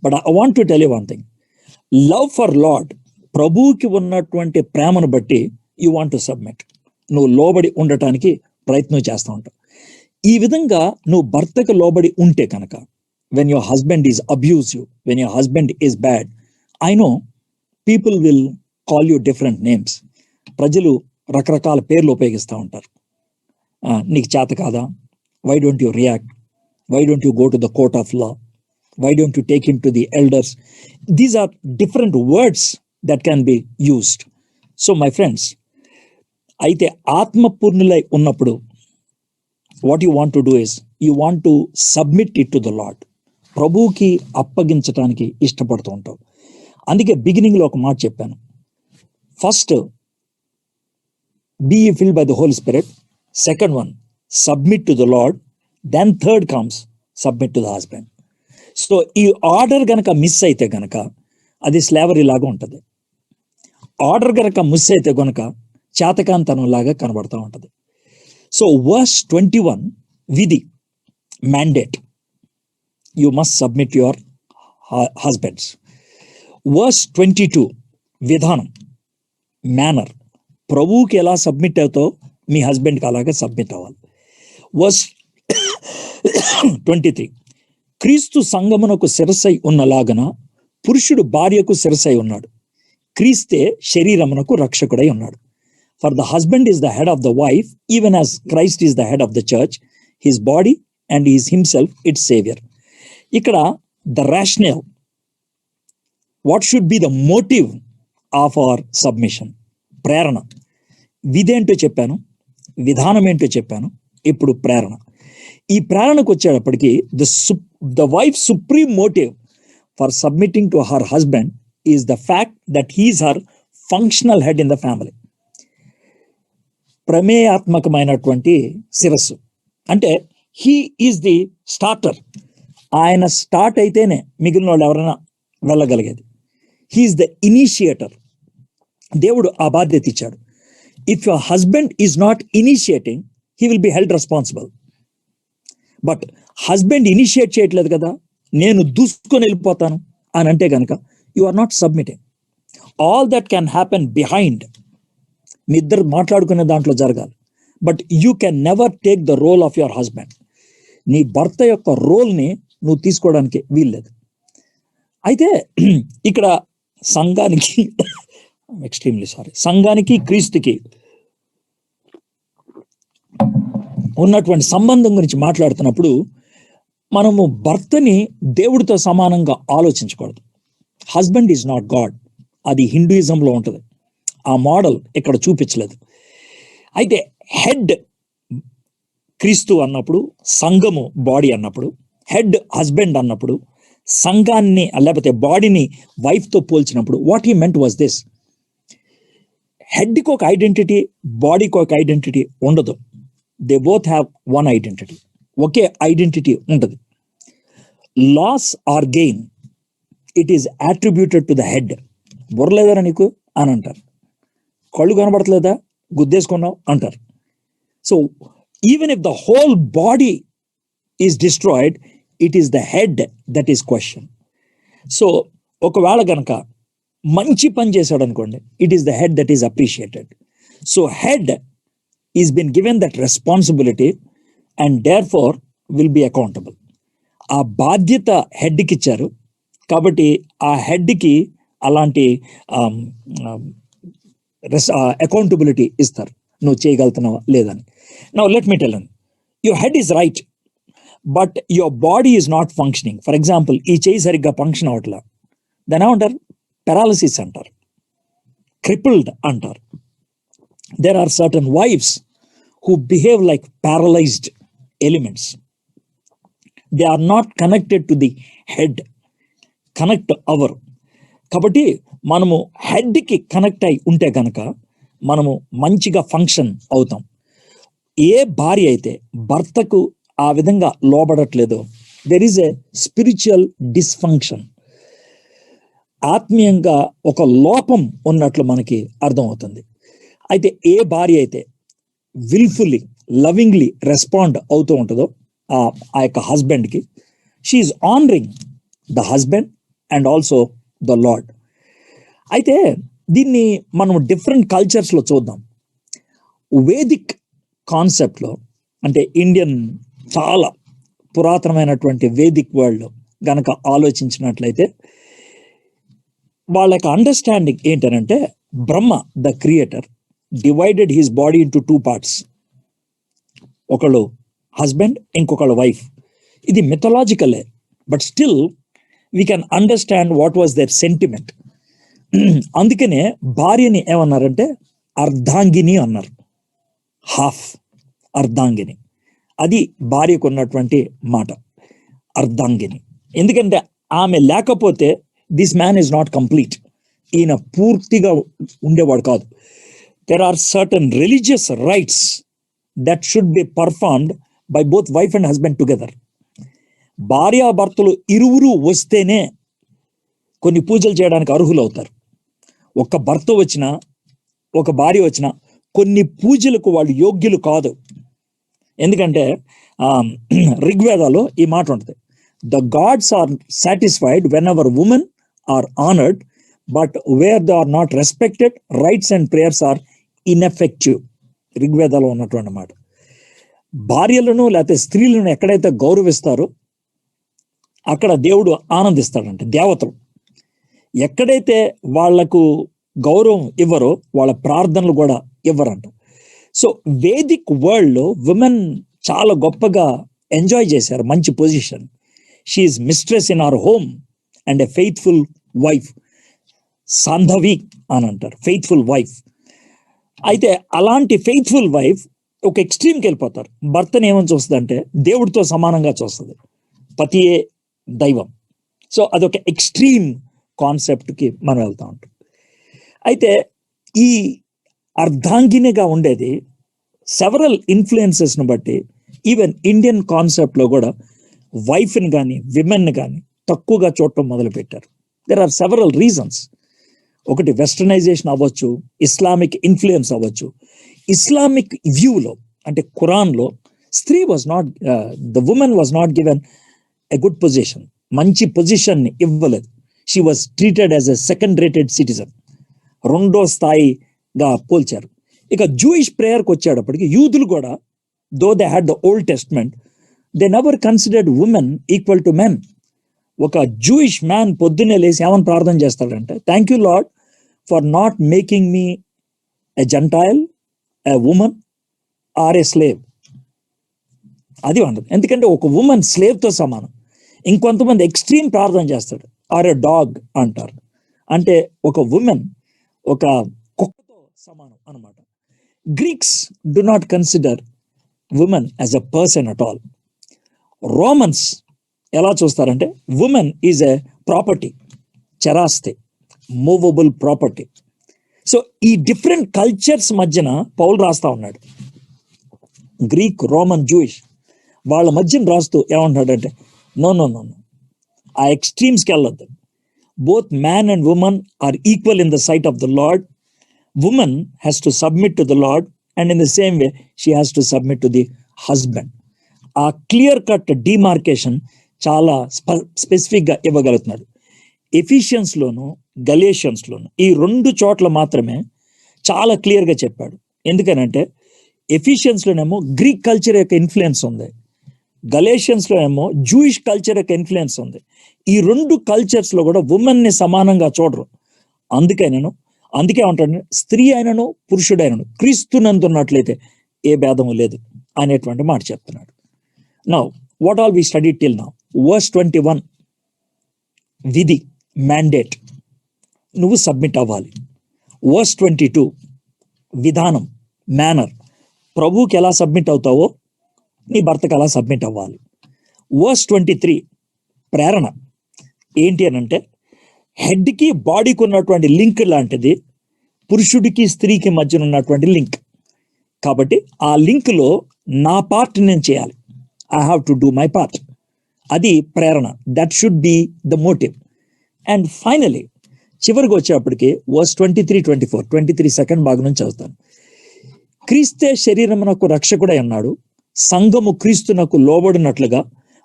But I want to tell you one thing. Love for lord, ప్రభువుకి ఉన్నటువంటి ప్రేమను బట్టి యూ వాంట్ టు సబ్మిట్. నువ్వు లోబడి ఉండటానికి ప్రయత్నం చేస్తూ ఉంటావు. ఈ విధంగా నువ్వు భర్తకు లోబడి ఉంటే కనుక, when your husband is abusive, when your husband is bad, I know people will call you different names. ప్రజలు రకరకాల పేర్లు ఉపయోగిస్తూ ఉంటారు. నీకు చేత కాదా? Why don't you react? Why don't you go to the court of law? Why don't you take him to the elders? These are different words that can be used. So my friends, అయితే ఆత్మపూర్ణులై ఉన్నప్పుడు what you want to do is you want to submit it to the Lord. ప్రభువుకి అప్పగించడానికి ఇష్టపడుతూ ఉంటావు. అందుకే బిగినింగ్లో ఒక మాట చెప్పాను. First, be filled by the Holy Spirit. Second one, submit to the Lord. Then third comes submit to the husband. So ఈ ఆర్డర్ గనక మిస్ అయితే గనక అది స్లేవరీ లాగా ఉంటుంది. ఆర్డర్ గనక మిస్ అయితే గనక చేతకాంతనం లాగా కనబడుతూ ఉంటుంది. సో వర్స్ 21 విధి, mandate, you must submit your husbands. Verse 22 విధానం, మేనర్, ప్రభువుకి ఎలా సబ్మిట్ అవుతావు మీ హస్బెండ్కి అలాగే సబ్మిట్ అవ్వాలి. వర్స్ 23 క్రీస్తు సంగమునకు శిరస్సై ఉన్నలాగన పురుషుడు భార్యకు శిరస్సై ఉన్నాడు. క్రీస్తే శరీరమునకు రక్షకుడై ఉన్నాడు. For the husband is the head of the wife, even as Christ is the head of the church, his body, and he is himself its savior. ఇక్కడ the rationale, what should be the motive of our submission? ప్రేరణ. విధేంటో చెప్పాను, విధానం ఏంటో చెప్పాను, ఇప్పుడు ప్రేరణ. ఈ ప్రేరణకు వచ్చేటప్పటికి the wife's supreme motive for submitting to her husband is the fact that he is her functional head in the family. ప్రమేయాత్మకమైనటువంటి శిరస్సు అంటే he is the starter. ఆయన స్టార్ట్ అయితేనే మిగిలిన వాళ్ళు ఎవరైనా వెళ్ళగలిగేది. He's the initiator. దేవుడు ఆ బాధ్యత ఇచ్చాడు. If your husband is not initiating, he will be held responsible. But husband initiate చేయట్లేదు కదా, నేను దూసుకొని వెళ్ళిపోతాను అని అంటే కనుక you are not submitting. All that can happen behind. మీ ఇద్దరు మాట్లాడుకునే దాంట్లో జరగాలి. But you can never take the role of your husband. నీ భర్త యొక్క రోల్ని నువ్వు తీసుకోవడానికి వీల్లేదు. అయితే ఇక్కడ సంఘానికి సంఘానికి క్రీస్తుకి ఉన్నటువంటి సంబంధం గురించి మాట్లాడుతున్నప్పుడు మనము భర్తని దేవుడితో సమానంగా ఆలోచించకూడదు. హస్బెండ్ ఈజ్ నాట్ గాడ్, అది హిందూయిజంలో ఉంటుంది. ఆ మోడల్ ఇక్కడ చూపించలేదు. అయితే హెడ్ క్రీస్తు అన్నప్పుడు, సంఘము బాడీ అన్నప్పుడు, హెడ్ హస్బెండ్ అన్నప్పుడు, సంఘాన్ని లేకపోతే బాడీని వైఫ్తో పోల్చినప్పుడు what he meant was this: హెడ్కి ఒక ఐడెంటిటీ, బాడీకి ఒక ఐడెంటిటీ ఉండదు. They both have one identity, ఒకే ఐడెంటిటీ ఉంటుంది. Loss or gain it is attributed to the head. బుర్రలేదా నీకు అని అంటారు, కళ్ళు కనబడట్లేదా గుద్దేసుకున్నావు అంటారు. So even if the whole body is destroyed, it is the head that is question. సో ఒకవేళ కనుక మంచి పని చేశాడు అనుకోండి, it is the head that is appreciated. So head is been given that responsibility and therefore will be accountable. ఆ బాధ్యత హెడ్కి ఇచ్చారు కాబట్టి ఆ హెడ్కి అలాంటి అకౌంటబిలిటీ ఇస్తారు, నువ్వు చేయగలుగుతున్నావా లేదని. Now let me tell you, your head is right but your body is not functioning. For example, ఈ చేయి సరిగ్గా ఫంక్షన్ అవట్లా, దాని ఏమంటారు? పెరాలసిస్ అంటారు, క్రిపుల్డ్ అంటారు. There are certain wives who behave like paralyzed elements. They are not connected to the head, connect అవరు. కాబట్టి మనము హెడ్కి కనెక్ట్ అయి ఉంటే కనుక మనము మంచిగా ఫంక్షన్ అవుతాం. ఏ భార్య అయితే భర్తకు ఆ విధంగా లోబడట్లేదో, there is a spiritual dysfunction, ఆత్మీయంగా ఒక లోపం ఉన్నట్లు మనకి అర్థమవుతుంది. అయితే ఏ భార్య అయితే విల్ఫుల్లీ లవింగ్లీ రెస్పాండ్ అవుతూ ఉంటుందో ఆ యొక్క హస్బెండ్కి, she is honouring the husband and also the lord. అయితే దీన్ని మనం డిఫరెంట్ కల్చర్స్లో చూద్దాం. వేదిక్ కాన్సెప్ట్లో, అంటే ఇండియన్ చాలా పురాతనమైనటువంటి వేదిక్ వరల్డ్ గనక ఆలోచించినట్లయితే వాళ్ళ యొక్క అండర్స్టాండింగ్ ఏంటనంటే, Brahma the creator divided his body into 2 parts. ఒకళ్ళు హస్బెండ్, ఇంకొకళ్ళు వైఫ్. ఇది మిథలాజికలే, but still we can understand what was their sentiment. అందుకనే భార్యని ఏమన్నారంటే అర్ధాంగిని అన్నారు, హాఫ్ అర్ధాంగిని. అది భార్యకు ఉన్నటువంటి మాట, అర్ధాంగిని. ఎందుకంటే ఆమె లేకపోతే this man is not complete, ఈయన పూర్తిగా ఉండేవాడు కాదు. There are certain religious rites that should be performed by both wife and husband together. భార్యాభర్తలు ఇరువురు వస్తేనే కొన్ని పూజలు చేయడానికి అర్హులు అవుతారు. ఒక భర్త వచ్చినా, ఒక భార్య వచ్చినా కొన్ని పూజలకు వాళ్ళు యోగ్యులు కాదు. ఎందుకంటే ఋగ్వేదాలో ఈ మాట ఉంటుంది, the gods are satisfied whenever women are honoured, but where they are not respected, rites and prayers are ineffective. ఋగ్వేదాలో ఉన్నటువంటి మాట. భార్యలను లేకపోతే స్త్రీలను ఎక్కడైతే గౌరవిస్తారో అక్కడ దేవుడు ఆనందిస్తాడంటే, దేవతలు. ఎక్కడైతే వాళ్లకు గౌరవం ఇవ్వరో వాళ్ళ ప్రార్థనలు కూడా ఇవ్వరంట. సో వేదిక్ వరల్డ్లో విమెన్ చాలా గొప్పగా ఎంజాయ్ చేశారు, మంచి position. She is mistress in our home and a faithful wife. సాంధవి అని అంటారు, ఫెయిత్ఫుల్ వైఫ్. అయితే అలాంటి ఫెయిత్ఫుల్ వైఫ్ ఒక ఎక్స్ట్రీమ్కి వెళ్ళిపోతారు. భర్తను ఏమని చూస్తుంది అంటే దేవుడితో సమానంగా చూస్తుంది, పతియే దైవం. సో అదొక ఎక్స్ట్రీమ్ కాన్సెప్ట్కి మనం వెళ్తూ ఉంటాం. అయితే ఈ అర్ధాంగినిగా ఉండేది సెవరల్ ఇన్ఫ్లుయెన్సెస్ను బట్టి ఈవెన్ ఇండియన్ కాన్సెప్ట్లో కూడా వైఫ్ని కానీ విమెన్ని కానీ తక్కువగా చూడటం మొదలుపెట్టారు. There are several reasons. ఒకటి వెస్టర్నైజేషన్ అవ్వచ్చు, ఇస్లామిక్ ఇన్ఫ్లుయెన్స్ అవ్వచ్చు. ఇస్లామిక్ వ్యూలో అంటే ఖురాన్లో స్త్రీ was not, the women was not given a good position, మంచి పొజిషన్ని ఇవ్వలేదు. She was treated as a second rated citizen, రెండో స్థాయిగా పోల్చారు. ఇక జూయిష్ ప్రేయర్కి వచ్చేటప్పటికి యూదులు కూడా, though they had the Old Testament, they never considered women equal to men. ఒక జూయిష్ మ్యాన్ పొద్దున్నే లేచి ఏమని ప్రార్థన చేస్తాడంటే, thank you Lord for not making me a Gentile, a woman or a slave. అది ఉండదు, ఎందుకంటే ఒక ఉమెన్ స్లేవ్తో సమానం. ఇంకొంతమంది ఎక్స్ట్రీమ్ ప్రార్థన చేస్తాడు, ఆర్ ఎ డాగ్ అంటారు. అంటే ఒక ఉమెన్ ఒక కుక్కతో సమానం అన్నమాట. Greeks do not consider women as a person at all. Romans ఎలా చూస్తారంటే ఉమెన్ ఈజ్ ఎ ప్రాపర్టీ, చరాస్తి, మూవబుల్ ప్రాపర్టీ. సో ఈ డిఫరెంట్ కల్చర్స్ మధ్యన పౌలు రాస్తా ఉన్నాడు. గ్రీక్, రోమన్, జూయిష్ వాళ్ళ మధ్యన రాస్తూ ఏమంటాడంటే నో నో నో నో, ఆ ఎక్స్ట్రీమ్స్కి వెళ్ళొద్దు. Both man and women are equal in the sight of the Lord. Women has to submit to the Lord and in the same way she has to submit to the husband. ఆ clear cut demarcation చాలా స్పెసిఫిక్గా ఇవ్వగలుగుతున్నాడు. ఎఫిషియన్స్లోను గలేషియన్స్లోను ఈ 2 చోట్ల మాత్రమే చాలా క్లియర్గా చెప్పాడు. ఎందుకనంటే ఎఫిషియన్స్లోనేమో గ్రీక్ కల్చర్ యొక్క ఇన్ఫ్లుయెన్స్ ఉంది, గలేషియన్స్లో ఏమో జూయిష్ కల్చర్ యొక్క ఇన్ఫ్లుయెన్స్ ఉంది. ఈ 2 కల్చర్స్లో కూడా ఉమెన్ని సమానంగా చూడరు. అందుకే ఉంటాడు, స్త్రీ అయినను పురుషుడైనను క్రీస్తునందున్నట్లయితే ఏ భేదము లేదు అనేటువంటి మాట చెప్తున్నాడు. Now what all we study till now, verse 21 విధి, మ్యాండేట్, నువ్వు సబ్మిట్ అవ్వాలి. వర్స్ 22 విధానం, మేనర్, ప్రభువుకి ఎలా సబ్మిట్ అవుతావో నీ భర్తకు అలా సబ్మిట్ అవ్వాలి. వర్స్ 23 ప్రేరణ ఏంటి అని అంటే హెడ్కి బాడీకి ఉన్నటువంటి లింక్ లాంటిది పురుషుడికి స్త్రీకి మధ్యన ఉన్నటువంటి లింక్. కాబట్టి ఆ లింక్లో నా పార్ట్ నేను చేయాలి, I have to do my part. అది ప్రేరణ, that should be the motive. And finally చివరికి వచ్చేప్పటికి వర్స్ 23 సెకండ్ భాగం నుంచి చదువుతాను. క్రీస్తే శరీరమునకు రక్షకుడై ఉన్నాడు, సంఘము క్రీస్తునకు లోబడినట్లుగా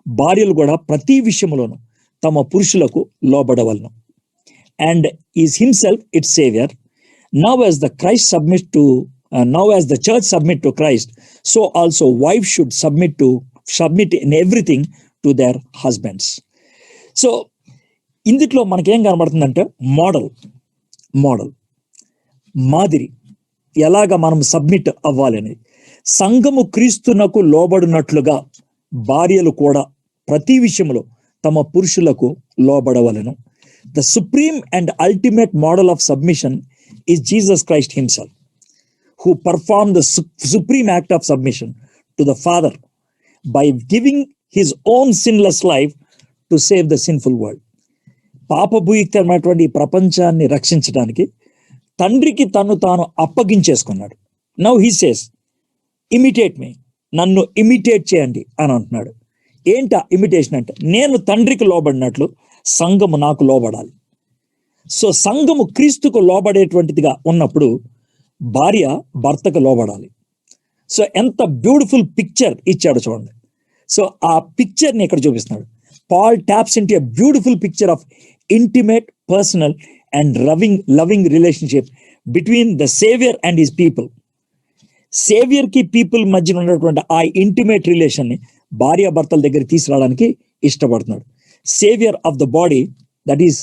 భార్యలు కూడా ప్రతి విషయంలోనూ తమ పురుషులకు లోబడవలను. And is himself its saviour. Now as the Christ submit to now as the church submit to Christ, so also wife should submit in everything to their husbands. So ఇందులో మనకేం కనబడుతుందంటే మోడల్ మాదిరి, ఎలాగ మనం సబ్మిట్ అవ్వాలని. సంఘము క్రీస్తునకు లోబడినట్లుగా భార్యలు కూడా ప్రతి విషయంలో తమ పురుషులకు లోబడవలను. The supreme and ultimate model of submission is Jesus Christ himself, who performed the supreme act of submission to the Father by giving his own sinless life to save the sinful world. పాపభూయితమైనటువంటి ప్రపంచాన్ని రక్షించడానికి తండ్రికి తను తాను అప్పగించేసుకున్నాడు. Now he says imitate మీ, నన్ను imitate చేయండి అని అంటున్నాడు. ఏంటా ఇమిటేషన్ అంటే నేను తండ్రికి లోబడినట్లు సంఘము నాకు లోబడాలి. సో సంఘము క్రీస్తుకు లోబడేటువంటిదిగా ఉన్నప్పుడు భార్య భర్తకు లోబడాలి. సో ఎంత బ్యూటిఫుల్ పిక్చర్ ఇచ్చాడు చూడండి. సో ఆ పిక్చర్ని ఇక్కడ చూపిస్తున్నాడు. Paul taps into a beautiful picture of intimate, personal and loving relationship between the saviour and his people. సేవియర్కి పీపుల్ మధ్య ఉన్నటువంటి ఆ ఇంటిమేట్ రిలేషన్ని భార్య భర్తల దగ్గర తీసుకురావడానికి ఇష్టపడుతున్నాడు. Saviour of the body, that is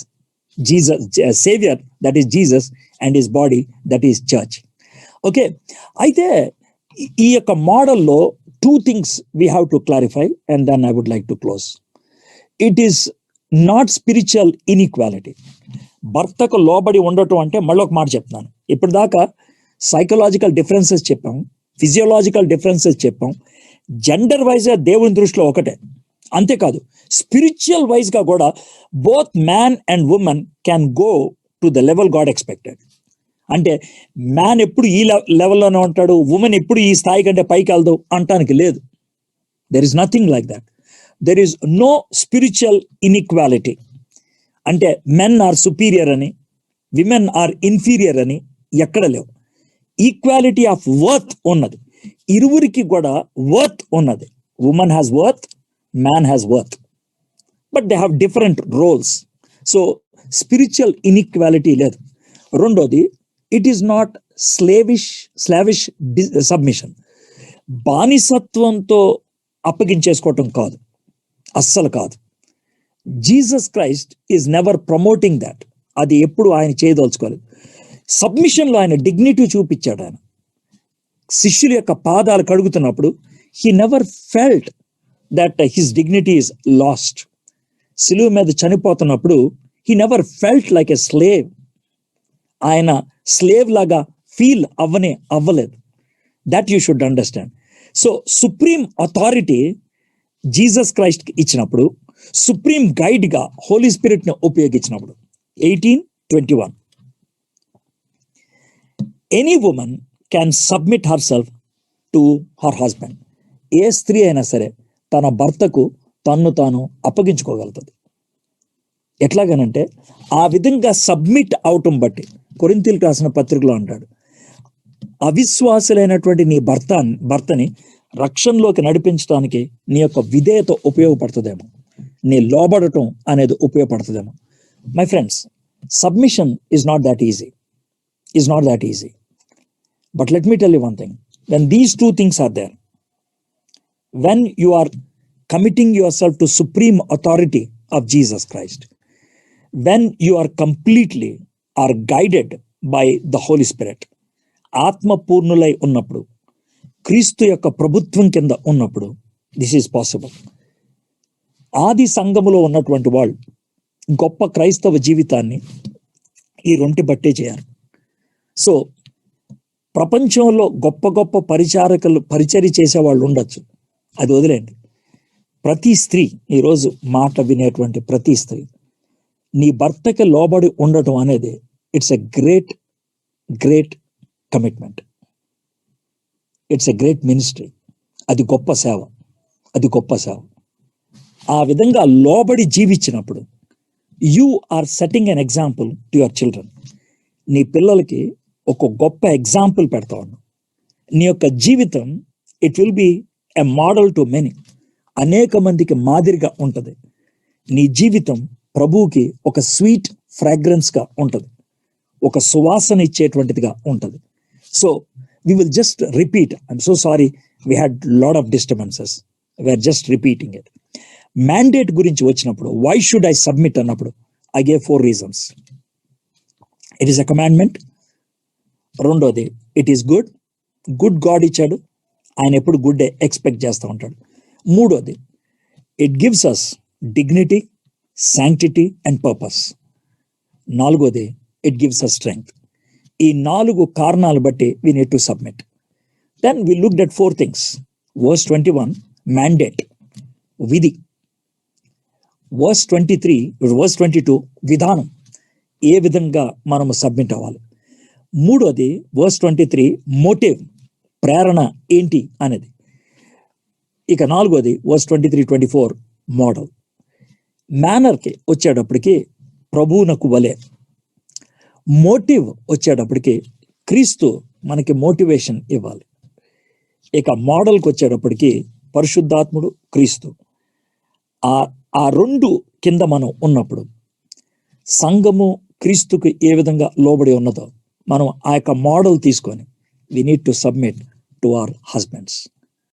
Jesus, saviour that is Jesus and his body that is church. Okay, అయితే ఈ యొక్క మోడల్లో 2 things we have to clarify and then I would like to close. It is not spiritual inequality. భర్తకు లోబడి ఉండటం అంటే మళ్ళీ ఒక మాట చెప్తున్నాను. ఇప్పుడు దాకా సైకలాజికల్ డిఫరెన్సెస్ చెప్పాం, ఫిజియోలాజికల్ డిఫరెన్సెస్ చెప్పాం. జెండర్ వైజ్గా దేవుని దృష్టిలో ఒకటే, అంతేకాదు స్పిరిచువల్ వైజ్గా కూడా both man and women can go to the level God expected. అంటే మ్యాన్ ఎప్పుడు ఈ లెవెల్లోనే ఉంటాడు, ఉమెన్ ఎప్పుడు ఈ స్థాయి కంటే పైకి వెళ్దాం అంటానికి లేదు. There is nothing like that. There is no spiritual inequality. అంటే మెన్ ఆర్ సుపీరియర్ అని, విమెన్ ఆర్ ఇన్ఫీరియర్ అని ఎక్కడ లేవు. ఈక్వాలిటీ ఆఫ్ వర్త్ ఉన్నది, ఇరువురికి కూడా వర్త్ ఉన్నది. Women has worth, man has worth, but they have different roles. So spiritual inequality లేదు. రెండోది, it is not slavish submission. బానిసత్వంతో అప్పగించేసుకోవటం కాదు, అస్సలు కాదు. Jesus Christ is never promoting that. అది ఎప్పుడు ఆయన చేయదలుచుకోలేదు. సబ్మిషన్లో ఆయన డిగ్నిటీ చూపించాడు. ఆయన శిష్యుల యొక్క పాదాలు కడుగుతున్నప్పుడు he never felt that his dignity is lost. సిలువ మీద చనిపోతున్నప్పుడు he never felt like a slave. ఆయన స్లేవ్ లాగా ఫీల్ అవ్వలేదు. That you should understand. So supreme authority Jesus Christ ఇచ్చినప్పుడు, సుప్రీం గైడ్గా హోలీ స్పిరిట్ని ఉపయోగించినప్పుడు 18:21 any women can submit herself to her husband. ఏ స్త్రీ అయినా సరే తన భర్తకు తన్ను తాను అప్పగించుకోగలుగుతుంది. ఎట్లాగనంటే ఆ విధంగా సబ్మిట్ అవటం బట్టి కొరింథీయులకు రాసిన పత్రికలో అంటాడు, అవిశ్వాసులైనటువంటి నీ భర్తని రక్షణలోకి నడిపించడానికి నీ యొక్క విధేయత ఉపయోగపడుతుందేమో, నీ లోబడటం అనేది ఉపయోగపడుతుందేమో. My friends, submission is not that easy. But let me tell you one thing, when these two things are there, when you are committing yourself to supreme authority of Jesus Christ, when you are completely are guided by the Holy Spirit, ఆత్మ పూర్ణులై ఉన్నప్పుడు, క్రీస్తు యొక్క ప్రభుత్వం కింద ఉన్నప్పుడు, this is possible. ఆది సంఘములో ఉన్నటువంటి వాళ్ళు గొప్ప క్రైస్తవ జీవితాన్ని ఈ రొంటి బట్టే చేయాలి. సో ప్రపంచంలో గొప్ప గొప్ప పరిచర్య చేసేవాళ్ళు ఉండొచ్చు, అది వదిలేండి. ప్రతి స్త్రీ, ఈరోజు మాట వినేటువంటి ప్రతి స్త్రీ నీ భర్తకి లోబడి ఉండటం అనేది it's a great commitment. It's a great ministry. అది గొప్ప సేవ. ఆ విధంగా లోబడి జీవించినప్పుడు you are setting an example to your children. నీ పిల్లలకి ఒక గొప్ప ఎగ్జాంపుల్ పెడతా ఉన్నావు. నీ యొక్క జీవితం it will be a model to many. అనేక మందికి మాదిరిగా ఉంటుంది. నీ జీవితం ప్రభువుకి ఒక స్వీట్ ఫ్రాగ్రెన్స్గా ఉంటుంది, ఒక సువాసన ఇచ్చేటువంటిదిగా ఉంటుంది. So we will just repeat. I'm so sorry, we had lot of disturbances. We are just repeating it. Mandate గురించి వచ్చినప్పుడు, why should I submit అన్నప్పుడు I gave 4 reasons. It is a commandment. రెండోది, it is good God ఇచ్చాడు, ఆయన ఎప్పుడు good expect చేస్తూ ఉంటాడు. మూడోది, it gives us dignity, sanctity and purpose. నాలుగోది, ఇట్ గివ్స్ అస్ స్ట్రెంగ్త్. ఈ 4 కారణాలు బట్టి we need to submit. Then we looked at 4 things. Verse 21, mandate, విధి. verse 22, విధానం, ఏ విధంగా మనము సబ్మిట్ అవ్వాలి. మూడోది verse 23, మోటివ్, ప్రేరణ ఏంటి అనేది. ఇక నాలుగోది verse 23-24, మోడల్. మేనర్కి వచ్చేటప్పటికి ప్రభువునకు వలె. మోటివ్ వచ్చేటప్పటికి క్రీస్తు మనకి మోటివేషన్ ఇవ్వాలి. ఇక మోడల్కి వచ్చేటప్పటికి పరిశుద్ధాత్ముడు, క్రీస్తు. ఆ 2 కింద మనం ఉన్నప్పుడు సంఘము క్రీస్తుకు ఏ విధంగా లోబడి ఉన్నదో మనం ఆ యొక్క మోడల్ తీసుకొని we need to submit to our husbands.